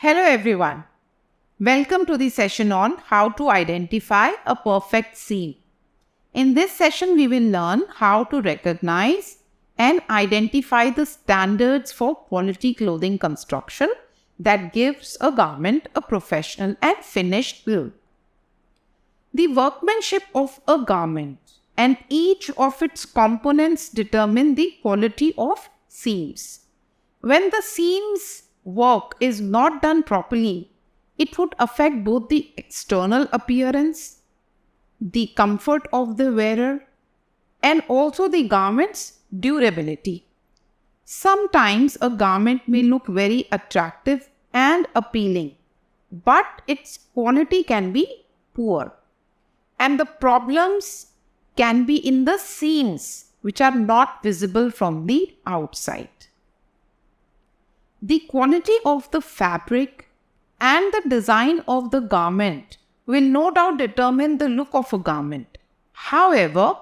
Hello everyone. Welcome to the session on how to identify a perfect seam. In this session, we will learn how to recognize and identify the standards for quality clothing construction that gives a garment a professional and finished look. The workmanship of a garment and each of its components determine the quality of seams. When the seams work is not done properly, it would affect both the external appearance, the comfort of the wearer, and also the garment's durability. Sometimes a garment may look very attractive and appealing, but its quality can be poor. And the problems can be in the seams, which are not visible from the outside. The quality of the fabric and the design of the garment will no doubt determine the look of a garment. However,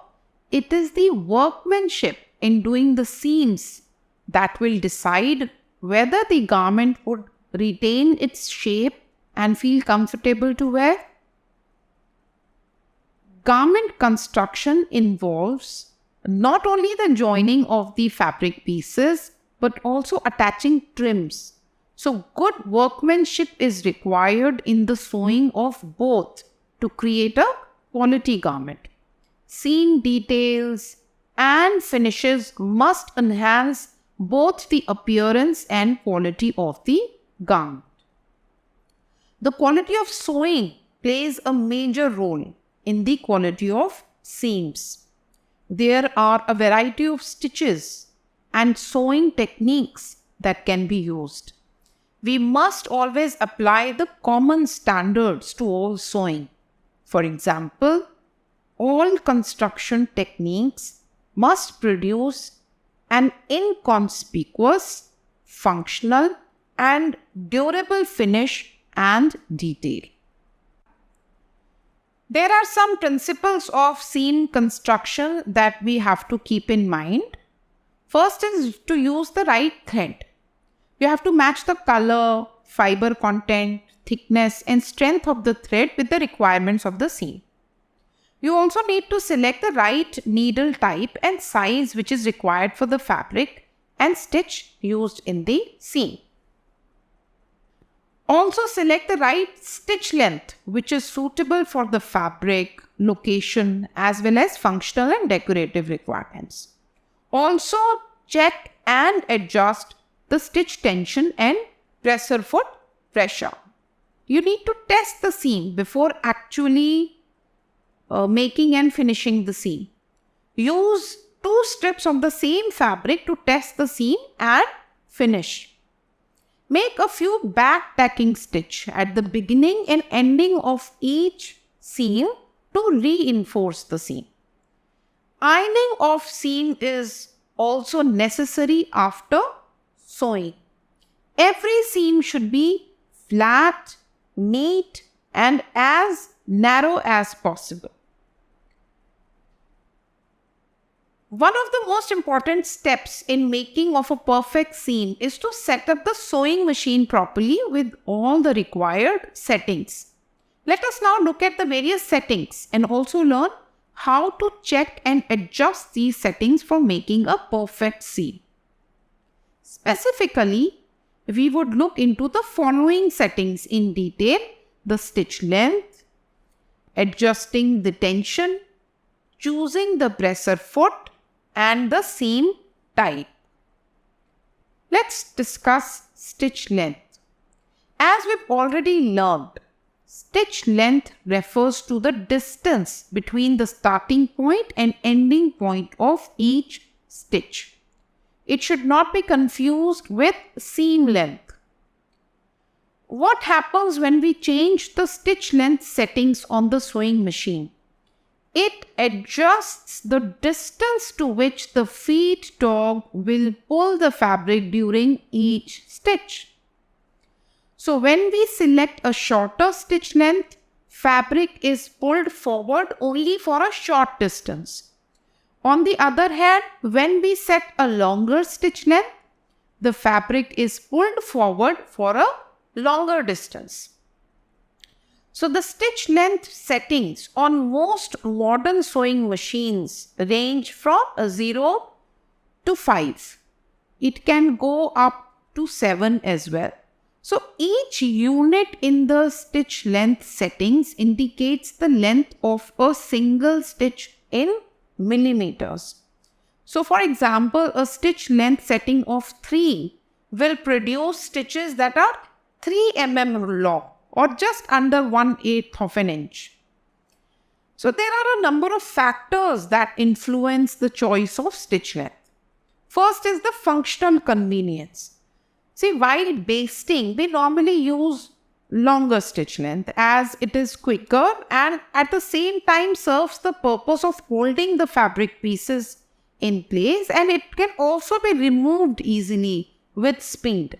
it is the workmanship in doing the seams that will decide whether the garment would retain its shape and feel comfortable to wear. Garment construction involves not only the joining of the fabric pieces but also attaching trims. So good workmanship is required in the sewing of both to create a quality garment. Seam details and finishes must enhance both the appearance and quality of the garment. The quality of sewing plays a major role in the quality of seams. There are a variety of stitches and sewing techniques that can be used. We must always apply the common standards to all sewing. For example, all construction techniques must produce an inconspicuous, functional, and durable finish and detail. There are some principles of seam construction that we have to keep in mind. First is to use the right thread. You have to match the color, fiber content, thickness, and strength of the thread with the requirements of the seam. You also need to select the right needle type and size which is required for the fabric and stitch used in the seam. Also select the right stitch length which is suitable for the fabric, location, as well as functional and decorative requirements. Also check and adjust the stitch tension and presser foot pressure. You need to test the seam before actually making and finishing the seam. Use 2 strips of the same fabric to test the seam and finish. Make a few back tacking stitch at the beginning and ending of each seam to reinforce the seam. Ironing of seam is also necessary after sewing. Every seam should be flat, neat, and as narrow as possible. One of the most important steps in making of a perfect seam is to set up the sewing machine properly with all the required settings. Let us now look at the various settings and also learn how to check and adjust these settings for making a perfect seam. Specifically, we would look into the following settings in detail: the stitch length, adjusting the tension, choosing the presser foot, and the seam type. Let's discuss stitch length. As we've already learned, stitch length refers to the distance between the starting point and ending point of each stitch. It should not be confused with seam length. What happens when we change the stitch length settings on the sewing machine? It adjusts the distance to which the feed dog will pull the fabric during each stitch. So when we select a shorter stitch length, fabric is pulled forward only for a short distance. On the other hand, when we set a longer stitch length, the fabric is pulled forward for a longer distance. So the stitch length settings on most modern sewing machines range from 0 to 5. It can go up to 7 as well. So each unit in the stitch length settings indicates the length of a single stitch in millimeters. So for example, a stitch length setting of 3 will produce stitches that are 3 mm long, or just under 1/8 of an inch. So there are a number of factors that influence the choice of stitch length. First is the functional convenience. See, while basting, we normally use longer stitch length as it is quicker and at the same time serves the purpose of holding the fabric pieces in place, and it can also be removed easily with speed.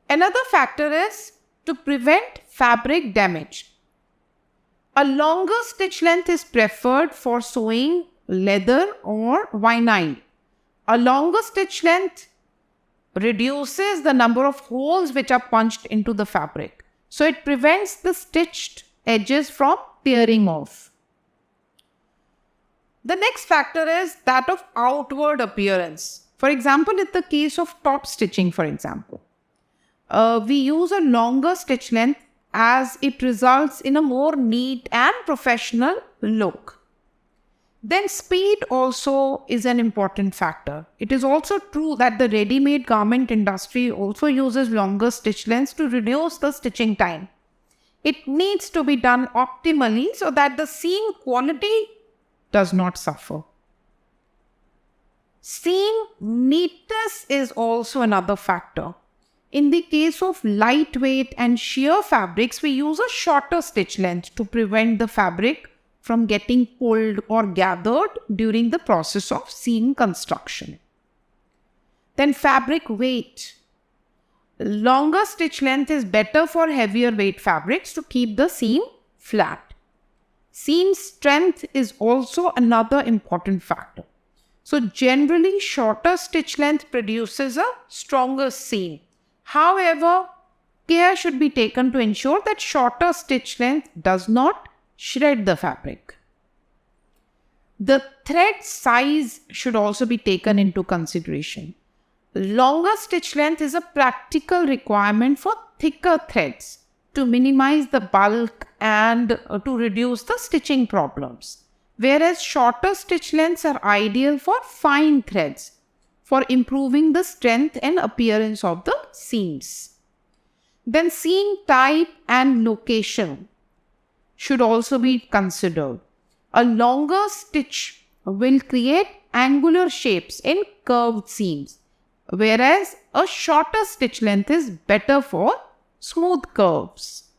Another factor is to prevent fabric damage. A longer stitch length is preferred for sewing leather or vinyl. A longer stitch length reduces the number of holes which are punched into the fabric. So it prevents the stitched edges from tearing off. The next factor is that of outward appearance. For example, in the case of top stitching, for example, we use a longer stitch length as it results in a more neat and professional look. Then speed also is an important factor. It is also true that the ready-made garment industry also uses longer stitch lengths to reduce the stitching time. It needs to be done optimally so that the seam quality does not suffer. Seam neatness is also another factor. In the case of lightweight and sheer fabrics, we use a shorter stitch length to prevent the fabric from getting pulled or gathered during the process of seam construction. Then fabric weight. Longer stitch length is better for heavier weight fabrics to keep the seam flat. Seam strength is also another important factor. So generally, shorter stitch length produces a stronger seam. However, care should be taken to ensure that shorter stitch length does not shred the fabric. The thread size should also be taken into consideration. Longer stitch length is a practical requirement for thicker threads to minimize the bulk and to reduce the stitching problems, whereas shorter stitch lengths are ideal for fine threads for improving the strength and appearance of the seams. Then seam type and location should also be considered. A longer stitch will create angular shapes in curved seams, whereas a shorter stitch length is better for smooth curves.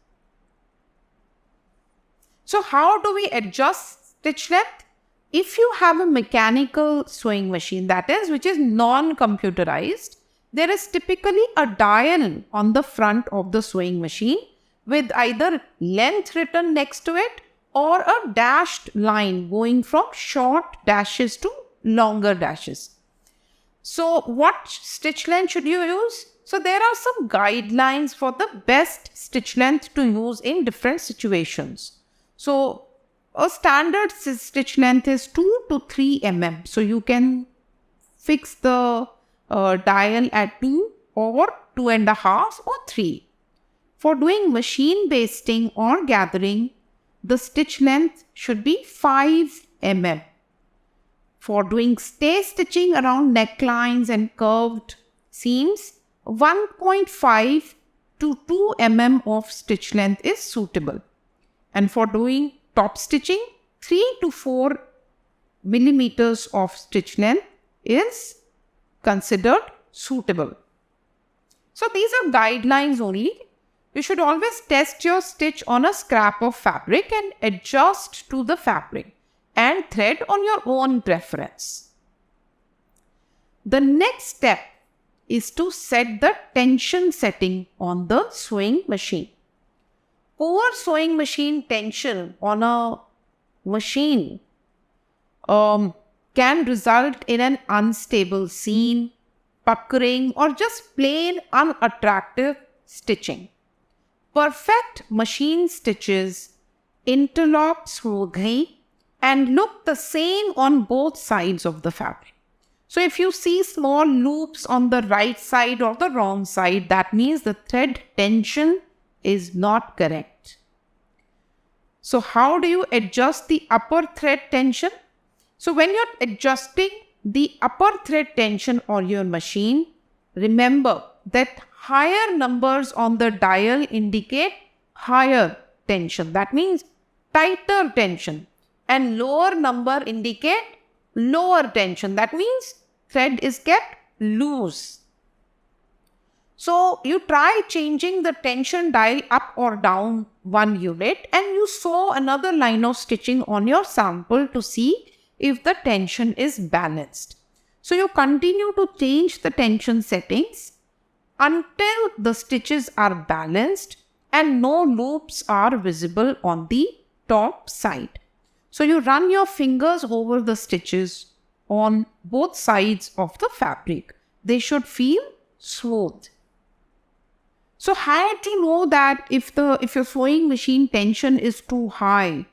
So how do we adjust stitch length? If you have a mechanical sewing machine, that is, which is non-computerized, there is typically a dial on the front of the sewing machine with either length written next to it or a dashed line going from short dashes to longer dashes. So what stitch length should you use? So there are some guidelines for the best stitch length to use in different situations. So a standard stitch length is 2 to 3 mm. So you can fix the dial at 2 or 2.5 or 3. For doing machine basting or gathering, the stitch length should be 5 mm. For doing stay stitching around necklines and curved seams, 1.5 to 2 mm of stitch length is suitable. And for doing top stitching, 3 to 4 millimeters of stitch length is considered suitable. So these are guidelines only. You should always test your stitch on a scrap of fabric and adjust to the fabric and thread on your own preference. The next step is to set the tension setting on the sewing machine. Poor sewing machine tension on a machine can result in an unstable seam, puckering, or just plain unattractive stitching. Perfect machine stitches interlock smoothly and look the same on both sides of the fabric. So if you see small loops on the right side or the wrong side, that means the thread tension is not correct. So how do you adjust the upper thread tension? So when you're adjusting the upper thread tension on your machine, remember that higher numbers on the dial indicate higher tension. That means tighter tension. And lower number indicate lower tension. That means thread is kept loose. So you try changing the tension dial up or down 1 unit and you sew another line of stitching on your sample to see if the tension is balanced. So you continue to change the tension settings until the stitches are balanced and no loops are visible on the top side. So you run your fingers over the stitches on both sides of the fabric. They should feel smooth. So how to know that if your sewing machine tension is too high?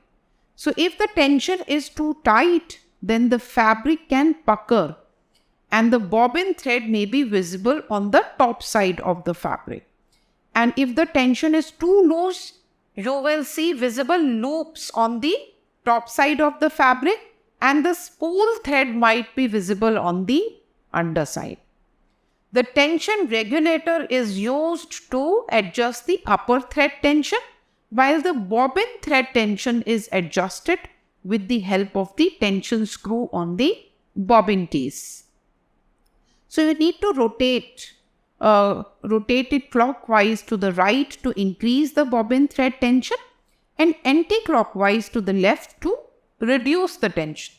So if the tension is too tight, then the fabric can pucker and the bobbin thread may be visible on the top side of the fabric. And if the tension is too loose, you will see visible loops on the top side of the fabric and the spool thread might be visible on the underside. The tension regulator is used to adjust the upper thread tension, while the bobbin thread tension is adjusted with the help of the tension screw on the bobbin tees. So you need to rotate it clockwise to the right to increase the bobbin thread tension and anti-clockwise to the left to reduce the tension.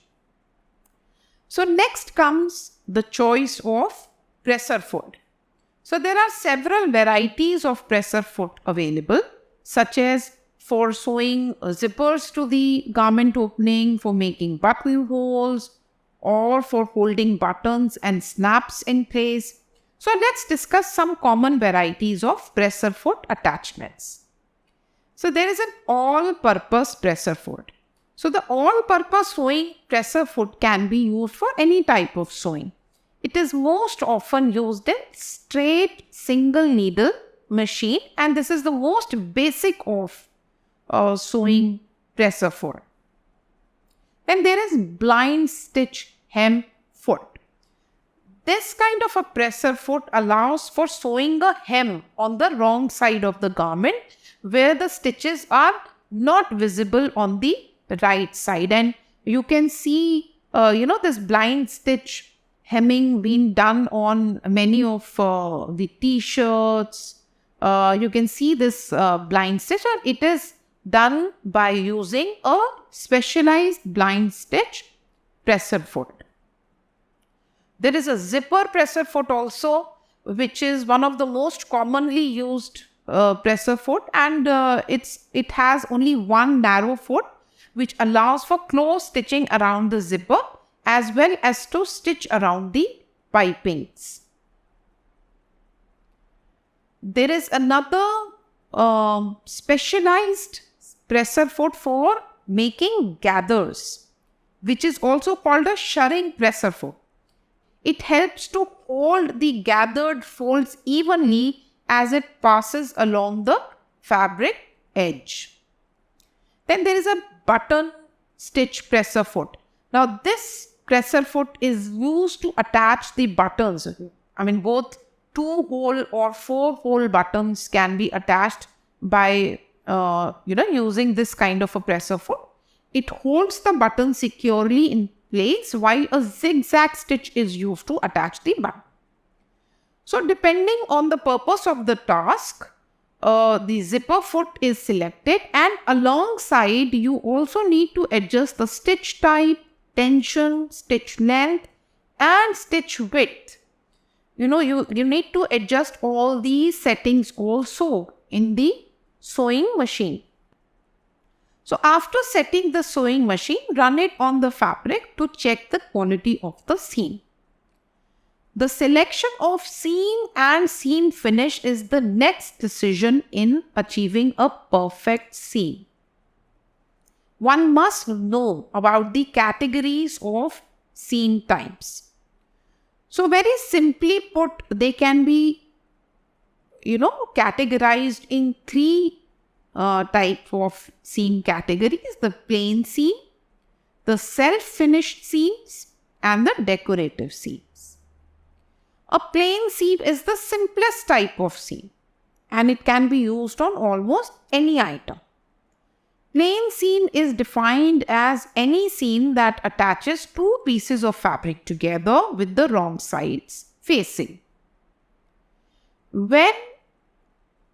So next comes the choice of presser foot. So there are several varieties of presser foot available, such as for sewing zippers to the garment opening, for making buttonholes, or for holding buttons and snaps in place. So let's discuss some common varieties of presser foot attachments. So there is an all-purpose presser foot. So the all-purpose sewing presser foot can be used for any type of sewing. It is most often used in straight single needle machine, and this is the most basic of sewing presser foot. Then there is blind stitch hem foot. This kind of a presser foot allows for sewing a hem on the wrong side of the garment where the stitches are not visible on the right side. And you can see, this blind stitch hemming being done on many of the t-shirts. You can see this blind stitch, and it is done by using a specialized blind stitch presser foot. There is a zipper presser foot also, which is one of the most commonly used presser foot, and it has only one narrow foot which allows for close stitching around the zipper as well as to stitch around the pipings. There is another specialized presser foot for making gathers, which is also called a shirring presser foot. It helps to hold the gathered folds evenly as it passes along the fabric edge. Then there is a button stitch presser foot. Now this presser foot is used to attach the buttons. Both 2-hole or 4-hole buttons can be attached by using this kind of a presser foot. It holds the button securely in place while a zigzag stitch is used to attach the button. So depending on the purpose of the task, the zipper foot is selected, and alongside you also need to adjust the stitch type, tension, stitch length and stitch width. You need to adjust all these settings also in the sewing machine. So after setting the sewing machine, run it on the fabric to check the quality of the seam. The selection of seam and seam finish is the next decision in achieving a perfect seam. One must know about the categories of seam types. So very simply put, they can be, categorized in three types of seam categories: the plain seam, the self-finished seams, and the decorative seams. A plain seam is the simplest type of seam, and it can be used on almost any item. Plain seam is defined as any seam that attaches two pieces of fabric together with the wrong sides facing. When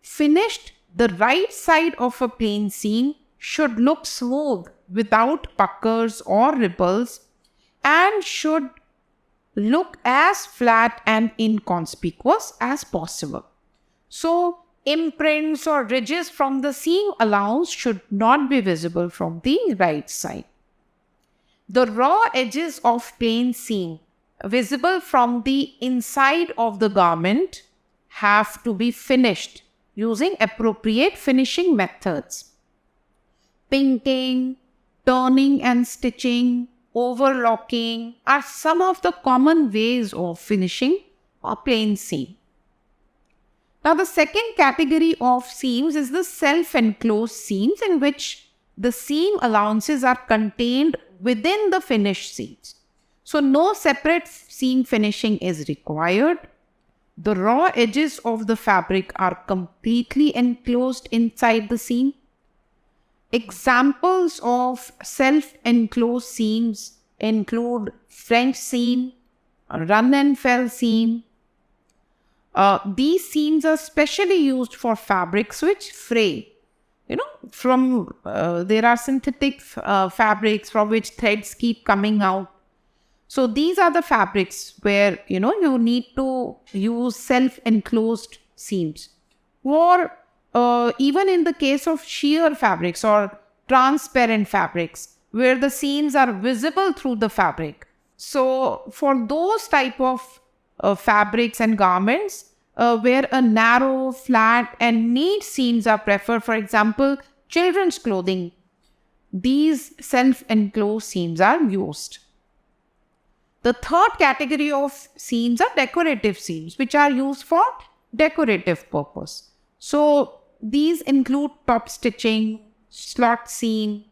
finished, the right side of a plain seam should look smooth without puckers or ripples and should look as flat and inconspicuous as possible. So, imprints or ridges from the seam allowance should not be visible from the right side. The raw edges of plain seam visible from the inside of the garment have to be finished using appropriate finishing methods. Pinking, turning and stitching, overlocking are some of the common ways of finishing a plain seam. Now, the second category of seams is the self-enclosed seams, in which the seam allowances are contained within the finished seams. So, no separate seam finishing is required. The raw edges of the fabric are completely enclosed inside the seam. Examples of self-enclosed seams include French seam, run and fell seam. These seams are specially used for fabrics which fray. There are synthetic fabrics from which threads keep coming out. So these are the fabrics where, you need to use self-enclosed seams. Or even in the case of sheer fabrics or transparent fabrics, where the seams are visible through the fabric. So for those type of fabrics and garments, where a narrow, flat and neat seams are preferred, for example, children's clothing, these self-enclosed seams are used. The third category of seams are decorative seams, which are used for decorative purpose. So these include top stitching, slot seam.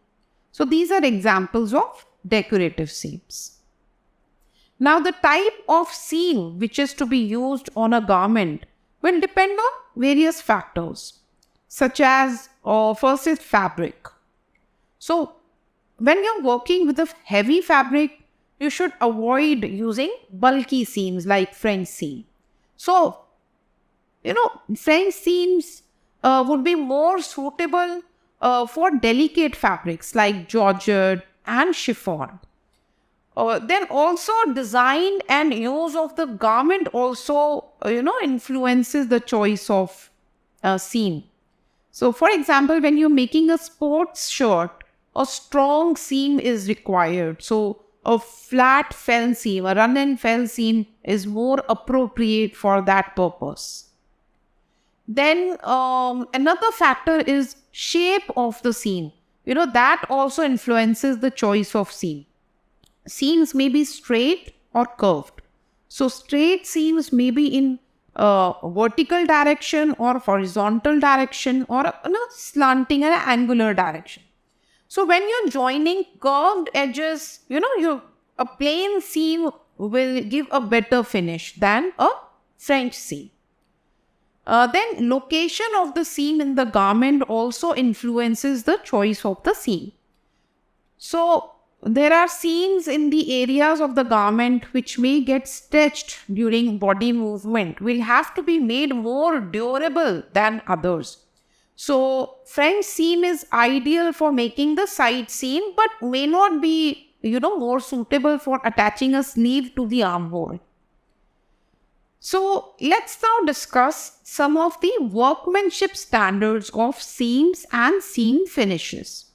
So these are examples of decorative seams. Now, the type of seam which is to be used on a garment will depend on various factors, such as first is fabric. So when you're working with a heavy fabric, you should avoid using bulky seams like French seam. So, French seams would be more suitable for delicate fabrics like georgette and chiffon. Then also design and use of the garment also, influences the choice of seam. So, for example, when you're making a sports shirt, a strong seam is required. So, a flat fell seam, a run and fell seam is more appropriate for that purpose. Then another factor is shape of the seam. That also influences the choice of seam. Seams may be straight or curved. So straight seams may be in vertical direction or horizontal direction or slanting and angular direction. So when you're joining curved edges, a plain seam will give a better finish than a French seam. Then location of the seam in the garment also influences the choice of the seam. So there are seams in the areas of the garment which may get stretched during body movement, will have to be made more durable than others. So French seam is ideal for making the side seam, but may not be, more suitable for attaching a sleeve to the armhole. So let's now discuss some of the workmanship standards of seams and seam finishes.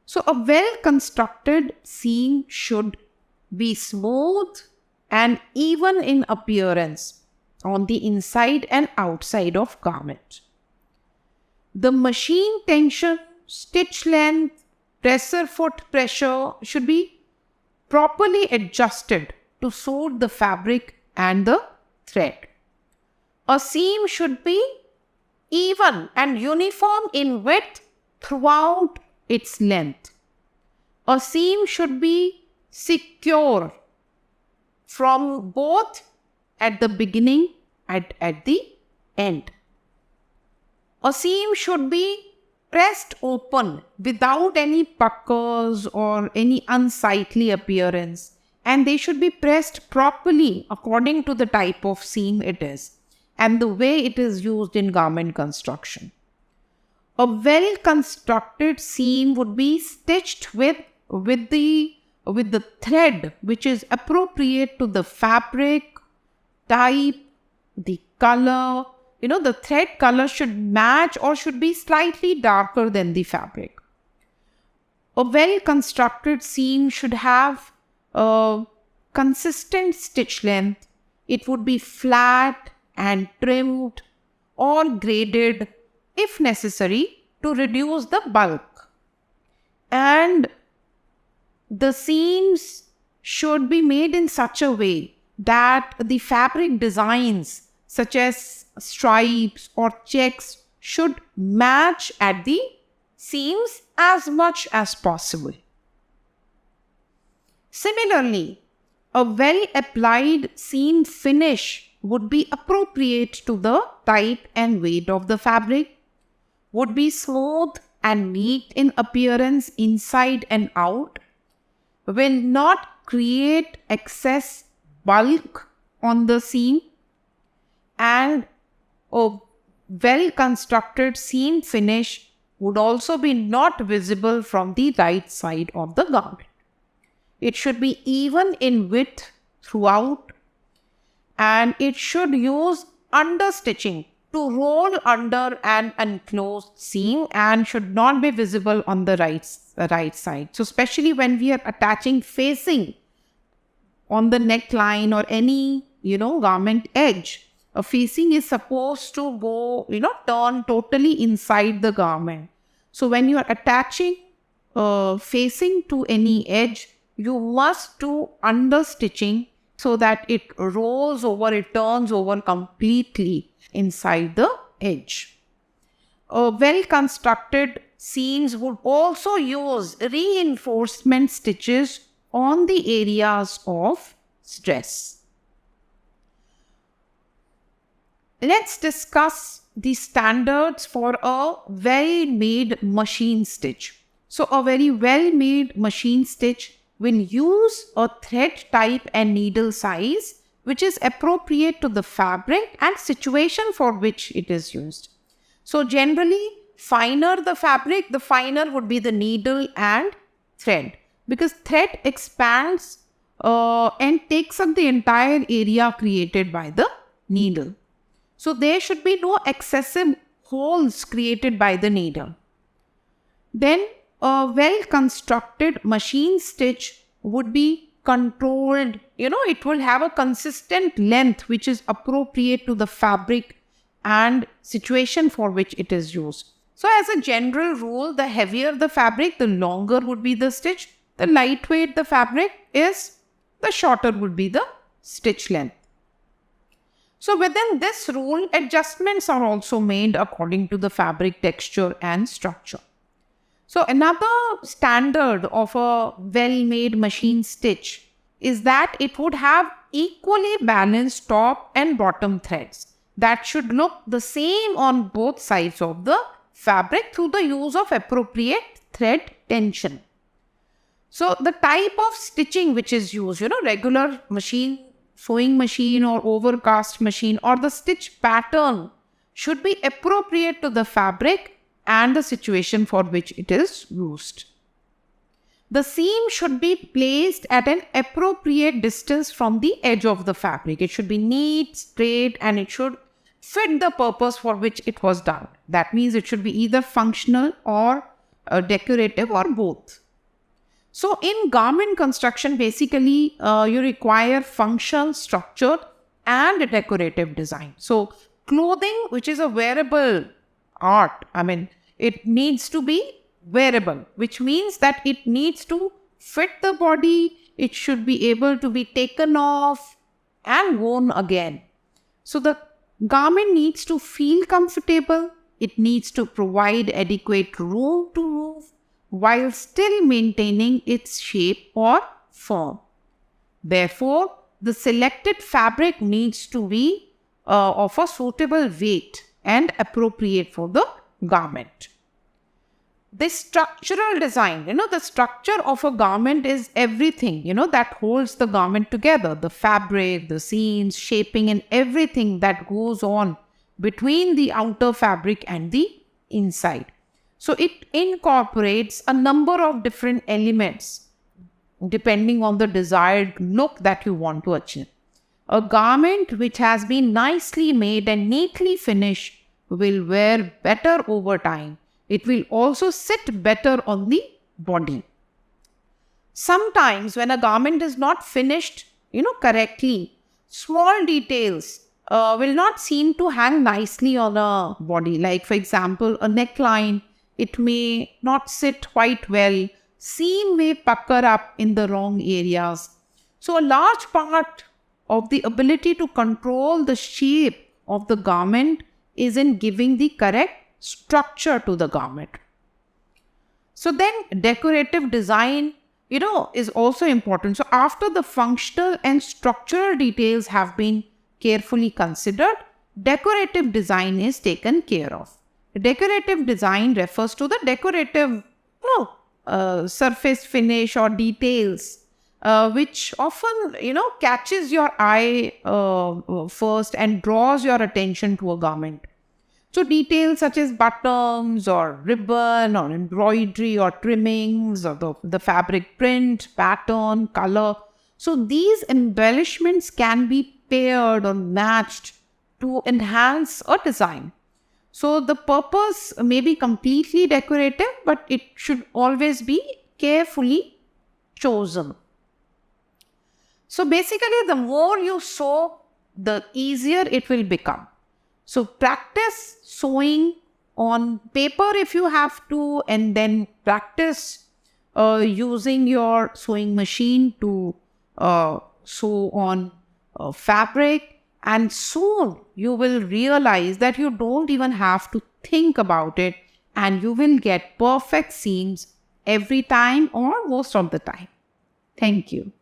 So a well-constructed seam should be smooth and even in appearance on the inside and outside of garment. The machine tension, stitch length, presser foot pressure should be properly adjusted to suit the fabric and the thread. A seam should be even and uniform in width throughout its length. A seam should be secure from both at the beginning and at the end. A seam should be pressed open without any puckers or any unsightly appearance, and they should be pressed properly according to the type of seam it is and the way it is used in garment construction. A well-constructed seam would be stitched with the thread which is appropriate to the fabric, type, the color. The thread color should match or should be slightly darker than the fabric. A well-constructed seam should have a consistent stitch length. It would be flat and trimmed or graded if necessary to reduce the bulk. And the seams should be made in such a way that the fabric designs such as stripes or checks should match at the seams as much as possible. Similarly, a well-applied seam finish would be appropriate to the type and weight of the fabric, would be smooth and neat in appearance inside and out, will not create excess bulk on the seam, and a well-constructed seam finish would also be not visible from the right side of the garment. It should be even in width throughout, and it should use understitching to roll under an enclosed seam and should not be visible on the right side. So especially when we are attaching facing on the neckline or any, garment edge, a facing is supposed to go, turn totally inside the garment. So when you are attaching facing to any edge, you must do understitching so that it rolls over, it turns over completely inside the edge. Well-constructed seams would also use reinforcement stitches on the areas of stress. Let's discuss the standards for a well-made machine stitch. So a very well-made machine stitch will use a thread type and needle size which is appropriate to the fabric and situation for which it is used. So generally, finer the fabric, the finer would be the needle and thread, because thread expands and takes up the entire area created by the needle. So there should be no excessive holes created by the needle. Then a well-constructed machine stitch would be controlled, it will have a consistent length which is appropriate to the fabric and situation for which it is used. So as a general rule, the heavier the fabric, the longer would be the stitch. The lightweight the fabric is, the shorter would be the stitch length. So within this rule, adjustments are also made according to the fabric texture and structure. So another standard of a well-made machine stitch is that it would have equally balanced top and bottom threads that should look the same on both sides of the fabric through the use of appropriate thread tension. So the type of stitching which is used, regular machine, sewing machine or overcast machine, or the stitch pattern should be appropriate to the fabric and the situation for which it is used. The seam should be placed at an appropriate distance from the edge of the fabric. It should be neat, straight, and it should fit the purpose for which it was done. That means it should be either functional or decorative or both. So in garment construction, basically, you require function, structure, and decorative design. So clothing, which is a wearable art, it needs to be wearable, which means that it needs to fit the body. It should be able to be taken off and worn again. So the garment needs to feel comfortable. It needs to provide adequate room to move while still maintaining its shape or form. Therefore, the selected fabric needs to be of a suitable weight and appropriate for the garment. This structural design, the structure of a garment is everything, that holds the garment together. The fabric, the seams, shaping, and everything that goes on between the outer fabric and the inside. So it incorporates a number of different elements depending on the desired look that you want to achieve. A garment which has been nicely made and neatly finished will wear better over time. It will also sit better on the body. Sometimes when a garment is not finished, correctly, small details will not seem to hang nicely on a body. Like, for example, a neckline, it may not sit quite well. Seam may pucker up in the wrong areas. So a large part of the ability to control the shape of the garment is in giving the correct structure to the garment. So then decorative design, is also important. So after the functional and structural details have been carefully considered, decorative design is taken care of. Decorative design refers to the decorative surface finish or details, which often, catches your eye first and draws your attention to a garment. So details such as buttons or ribbon or embroidery or trimmings or the fabric print, pattern, color. So these embellishments can be paired or matched to enhance a design. So the purpose may be completely decorative, but it should always be carefully chosen. So basically, the more you sew, the easier it will become. So practice sewing on paper if you have to, and then practice using your sewing machine to sew on fabric. And soon you will realize that you don't even have to think about it, and you will get perfect seams every time or most of the time. Thank you.